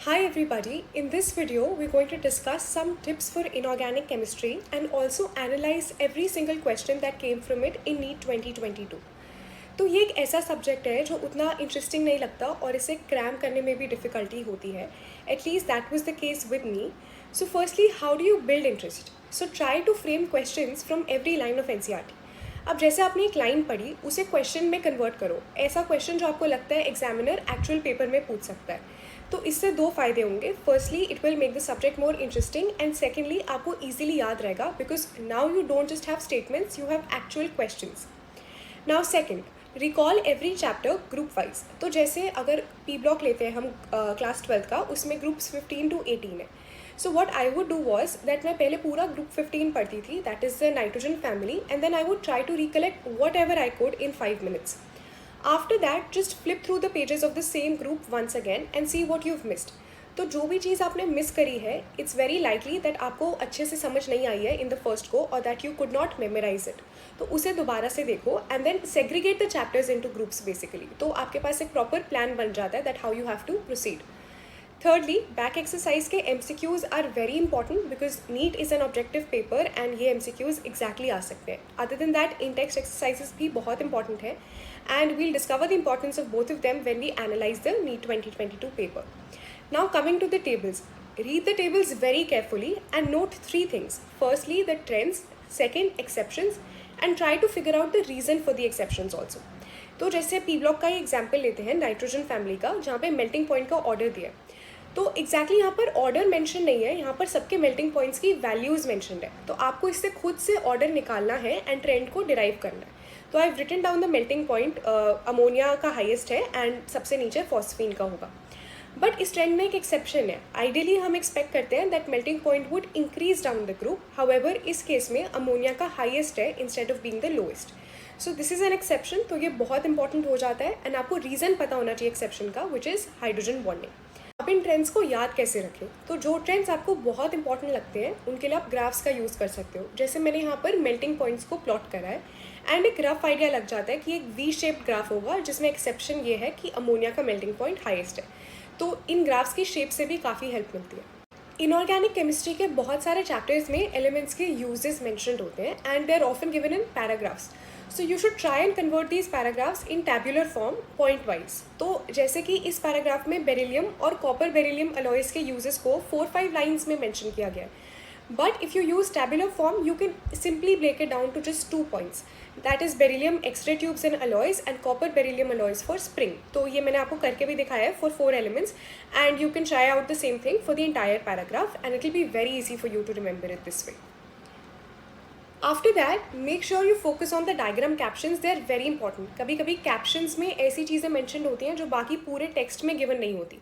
Hi everybody, in this video we're going to discuss some tips for inorganic chemistry and also analyze every single question that came from it in NEET 2022. तो ये एक ऐसा subject है जो उतना interesting नहीं लगता और इसे क्रैम करने में भी डिफ़िकल्टी होती है. At least that was the case with me. So firstly how do you build interest? So try to frame questions from every line of NCERT. अब जैसे आपने एक लाइन पढ़ी उसे क्वेश्चन में कन्वर्ट करो, ऐसा क्वेश्चन जो आपको लगता है एग्जामिनर एक्चुअल पेपर में पूछ सकता है. तो इससे दो फ़ायदे होंगे. Firstly it will make the subject more interesting and secondly आपको ईजिली याद रहेगा because now you don't just have statements, you have actual questions. Now second, recall every chapter group wise. तो जैसे अगर पी ब्लॉक लेते हैं हम class 12 का, उसमें ग्रुप्स 15 to 18 है. So what I would do was that मैं पहले पूरा ग्रुप 15 पढ़ती थी, that is the nitrogen family, and then I would try to recollect whatever I could in 5 minutes. After that, just flip through the pages of the same group once again and see what you've missed. तो जो भी चीज़ आपने miss करी है, it's very likely that आपको अच्छे से समझ नहीं आई है इन द फर्स्ट को और that you could not memorise it. तो उसे दोबारा से देखो and then segregate the chapters into groups basically. तो आपके पास एक प्रॉपर प्लान बन जाता है that how you have to proceed. Thirdly, back exercise के MCQs are very important because NEET is an objective paper and ये MCQs exactly आ सकते हैं. Other than that, in-text exercises भी बहुत important है and we'll discover the importance of both of them when we analyze the NEET 2022 paper. Now coming to the tables. Read the tables very carefully and note 3 things. Firstly, the trends. Second, exceptions. And try to figure out the reason for the exceptions also. तो जैसे P block का ही example लेते हैं nitrogen family का, जहाँ पे melting point का order दिया है. तो एग्जैक्टली यहाँ पर ऑर्डर मेंशन नहीं है, यहाँ पर सबके मेल्टिंग पॉइंट्स की वैल्यूज़ मेंशनड है. तो आपको इससे खुद से ऑर्डर निकालना है एंड ट्रेंड को डिराइव करना है. तो I have written down the melting point. Ammonia का हाईएस्ट है एंड सबसे नीचे फॉस्फीन का होगा. बट इस ट्रेंड में एक एक्सेप्शन है. आइडियली हम एक्सपेक्ट करते हैं that melting point would increase down the group. However इस केस में अमोनिया का हाईएस्ट है instead of being the lowest. So this is an exception. तो ये बहुत इंपॉर्टेंट हो जाता है एंड आपको रीज़न पता होना चाहिए एक्सेप्शन का, विच इज़ हाइड्रोजन बॉन्डिंग. आप इन ट्रेंड्स को याद कैसे रखें? तो जो ट्रेंड्स आपको बहुत इंपॉर्टेंट लगते हैं उनके लिए आप ग्राफ्स का यूज़ कर सकते हो. जैसे मैंने यहाँ पर मेल्टिंग पॉइंट्स को प्लॉट करा है एंड एक रफ आइडिया लग जाता है कि एक वी शेप्ड ग्राफ होगा जिसमें एक्सेप्शन ये है कि अमोनिया का मेल्टिंग पॉइंट हाईएस्ट है. तो इन ग्राफ्स की शेप से भी काफ़ी हेल्प मिलती है. इनऑर्गेनिक केमिस्ट्री के बहुत सारे चैप्टर्स में एलिमेंट्स के यूजेस मेंशन्ड होते हैं and they are often given in paragraphs. So you should try and convert these paragraphs in tabular form point wise. तो जैसे कि इस पैराग्राफ में बेरिलियम और कॉपर बेरिलियम अलॉयज़ के यूजेस को 4-5 लाइन्स में मेंशन किया गया है. But if you use tabular form you can simply break it down to just 2 points. That is beryllium X ray tubes and alloys and copper beryllium alloys for spring. तो ये मैंने आपको करके भी दिखाया है for 4 elements and you can try out the same thing for the entire paragraph and it will be very easy for you to remember it this way. After that make sure you focus on the diagram captions. They are very important. कभी कभी captions में ऐसी चीज़ें mention होती हैं जो बाकी पूरे टेक्स्ट में गिवन नहीं होती.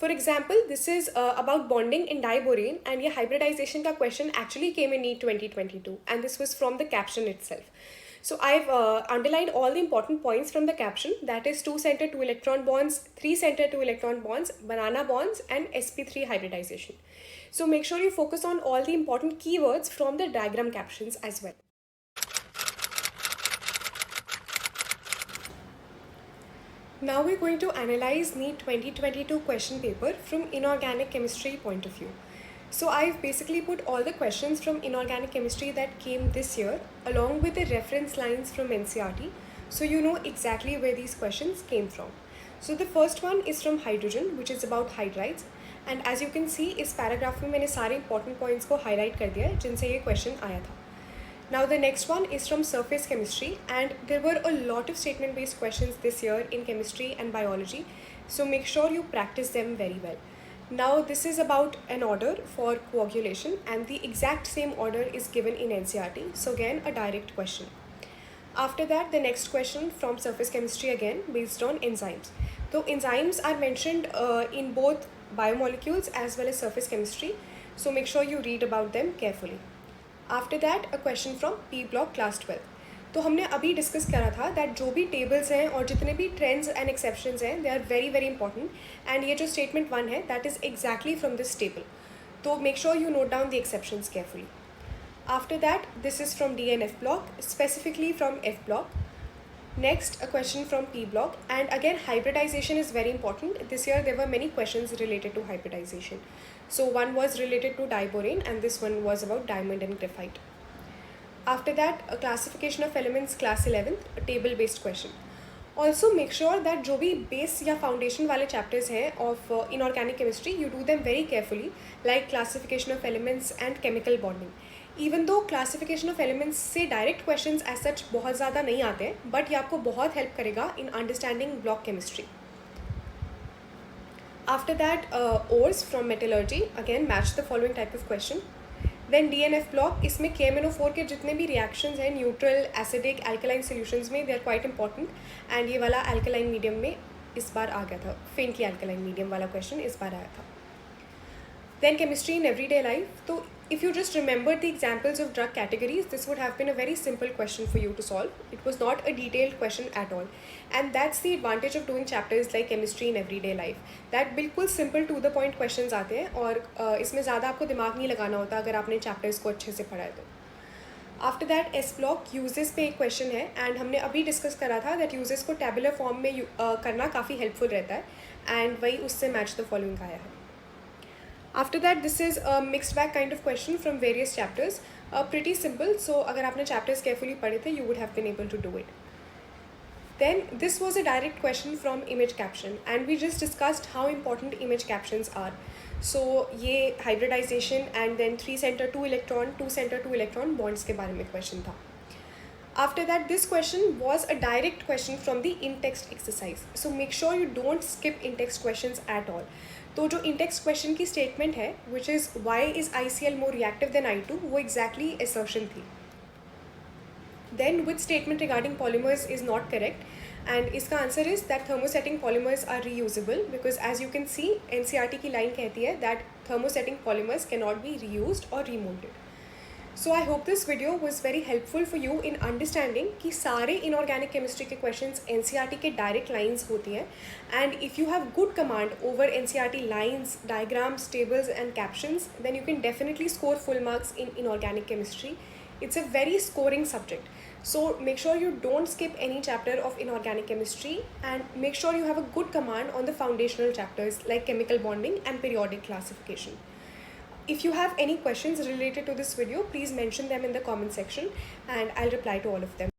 For example this is about bonding in diborane and ये हाइब्रिडाइजेशन का question actually came in NEET 2022 and this was from the caption itself. So I've underlined all the important points from the caption, that is 2 center 2 electron bonds, 3 center 2 electron bonds, banana bonds and sp3 hybridization. So make sure you focus on all the important keywords from the diagram captions as well. Now we're going to analyze NEET 2022 question paper from inorganic chemistry point of view. So I've basically put all the questions from inorganic chemistry that came this year along with the reference lines from NCERT, so you know exactly where these questions came from. So the first one is from hydrogen, which is about hydrides, and as you can see इस paragraph में मैंने सारे important points को highlight कर दिया है जिनसे ये question आया था. Now the next one is from surface chemistry and there were a lot of statement based questions this year in chemistry and biology, so make sure you practice them very well. Now this is about an order for coagulation and the exact same order is given in NCERT, so again a direct question. After that the next question from surface chemistry again based on enzymes. So enzymes are mentioned in both biomolecules as well as surface chemistry, so make sure you read about them carefully. After that a question from P block class 12. तो हमने अभी discuss करा था that जो भी tables हैं और जितने भी ट्रेंड्स एंड एक्सेप्शंस हैं they are very very important and ये जो स्टेटमेंट 1 है that is exactly from this table. तो make sure you note down the exceptions carefully. After that this is from D and F block, specifically from F block. Next, a question from P block, and again hybridization is very important. This year there were many questions related to hybridization. So one was related to diborane and this one was about diamond and graphite. After that, a classification of elements class 11th, a table based question. Also make sure that जो भी base या foundation वाले chapters हैं of inorganic chemistry, you do them very carefully, like classification of elements and chemical bonding. Even though classification of elements से direct questions as such बहुत ज़्यादा नहीं आते हैं, but ये आपको बहुत help करेगा in understanding block chemistry. After that, ores from metallurgy, again match the following type of question. Then DNF block, इसमें KMnO4 के जितने भी reactions हैं neutral, acidic, alkaline solutions में, they are quite important. And ये वाला alkaline medium में इस बार आ गया था, faintly alkaline medium वाला question इस बार आया था. Then chemistry in everyday life. So if you just remember the examples of drug categories, this would have been a very simple question for you to solve. It was not a detailed question at all. And that's the advantage of doing chapters like chemistry in everyday life. That बिल्कुल simple to the point questions आते हैं और इसमें ज़्यादा आपको दिमाग नहीं लगाना होता अगर आपने chapters को अच्छे से पढ़ा है तो. After that S block uses पे एक क्वेश्चन है एंड हमने अभी डिस्कस करा था दैट यूजेस को टेबुलर फॉर्म में करना काफ़ी हेल्पफुल रहता है एंड वही उससे मैच द फॉलोइंग आया है. After that this is a mixed bag kind of question from various chapters, pretty simple. So अगर आपने चैप्टर्स केयरफुली पढ़े थे you would have been able to do it. Then this was a direct question from image caption and we just discussed how important image captions are. So ये hybridization and then 3 center 2 electron 2 center 2 electron bonds के बारे में question था. After that, this question was a direct question from the in-text exercise. So make sure you don't skip in-text questions at all. तो जो in-text question की statement है which is why is ICl more reactive than I2, वो exactly assertion थी. Then which statement regarding polymers is not correct, and इसका answer is that thermosetting polymers are reusable because as you can see NCERT की line कहती है that thermosetting polymers cannot be reused or remolded. So I hope this video was very helpful for you in understanding कि सारे inorganic chemistry के questions NCERT के direct lines होती हैं and if you have good command over NCERT lines, diagrams, tables and captions then you can definitely score full marks in inorganic chemistry. It's a very scoring subject. So make sure you don't skip any chapter of inorganic chemistry and make sure you have a good command on the foundational chapters like chemical bonding and periodic classification. If you have any questions related to this video, please mention them in the comment section and I'll reply to all of them.